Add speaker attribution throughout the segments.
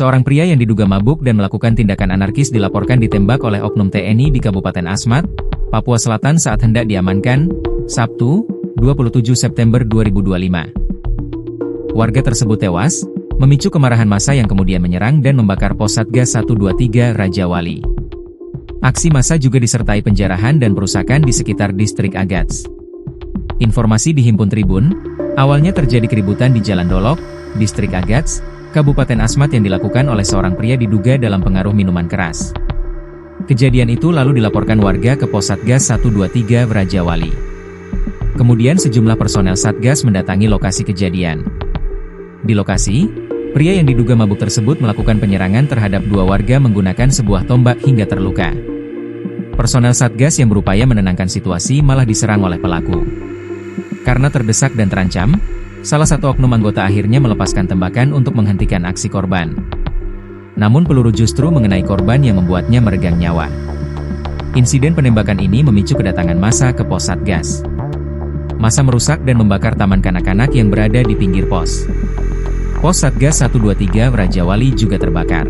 Speaker 1: Seorang pria yang diduga mabuk dan melakukan tindakan anarkis dilaporkan ditembak oleh oknum TNI di Kabupaten Asmat, Papua Selatan saat hendak diamankan, Sabtu, 27 September 2025. Warga tersebut tewas, memicu kemarahan massa yang kemudian menyerang dan membakar pos Satgas 123 Raja Wali. Aksi massa juga disertai penjarahan dan perusakan di sekitar distrik Agats. Informasi dihimpun Tribun, awalnya terjadi keributan di Jalan Dolok, distrik Agats, Kabupaten Asmat yang dilakukan oleh seorang pria diduga dalam pengaruh minuman keras. Kejadian itu lalu dilaporkan warga ke pos Satgas 123 Raja Wali. Kemudian sejumlah personel Satgas mendatangi lokasi kejadian. Di lokasi, pria yang diduga mabuk tersebut melakukan penyerangan terhadap dua warga menggunakan sebuah tombak hingga terluka. Personel Satgas yang berupaya menenangkan situasi malah diserang oleh pelaku. Karena terdesak dan terancam, salah satu oknum anggota akhirnya melepaskan tembakan untuk menghentikan aksi korban. Namun peluru justru mengenai korban yang membuatnya meregang nyawa. Insiden penembakan ini memicu kedatangan massa ke pos Satgas. Massa merusak dan membakar taman kanak-kanak yang berada di pinggir pos. Pos Satgas 123 Raja Wali juga terbakar.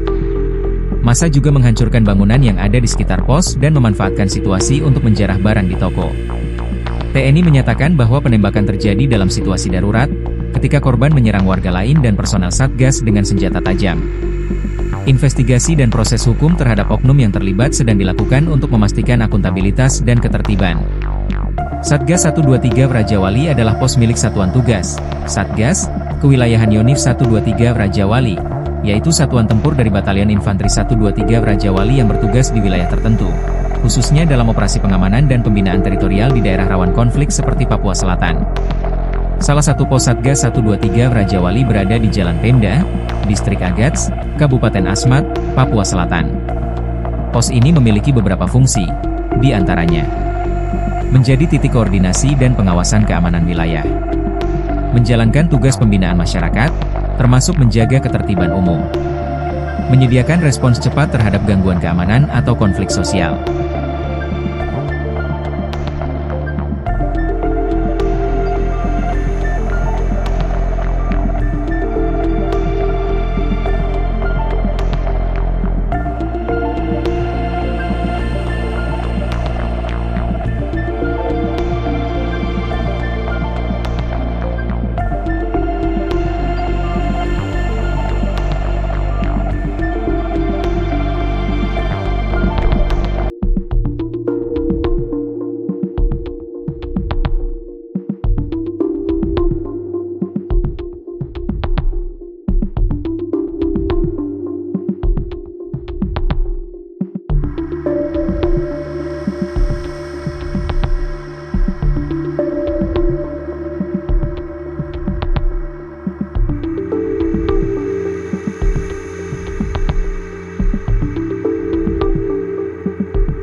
Speaker 1: Massa juga menghancurkan bangunan yang ada di sekitar pos dan memanfaatkan situasi untuk menjarah barang di toko. TNI menyatakan bahwa penembakan terjadi dalam situasi darurat, ketika korban menyerang warga lain dan personel Satgas dengan senjata tajam. Investigasi dan proses hukum terhadap oknum yang terlibat sedang dilakukan untuk memastikan akuntabilitas dan ketertiban. Satgas 123 Raja Wali adalah pos milik Satuan Tugas, Satgas, Kewilayahan Yonif 123 Raja Wali, yaitu satuan tempur dari Batalion Infanteri 123 Raja Wali yang bertugas di wilayah tertentu, khususnya dalam operasi pengamanan dan pembinaan teritorial di daerah rawan konflik seperti Papua Selatan. Salah satu pos Satgas 123 Raja Wali berada di Jalan Pemda, Distrik Agats, Kabupaten Asmat, Papua Selatan. Pos ini memiliki beberapa fungsi, di antaranya menjadi titik koordinasi dan pengawasan keamanan wilayah, menjalankan tugas pembinaan masyarakat, termasuk menjaga ketertiban umum, menyediakan respons cepat terhadap gangguan keamanan atau konflik sosial,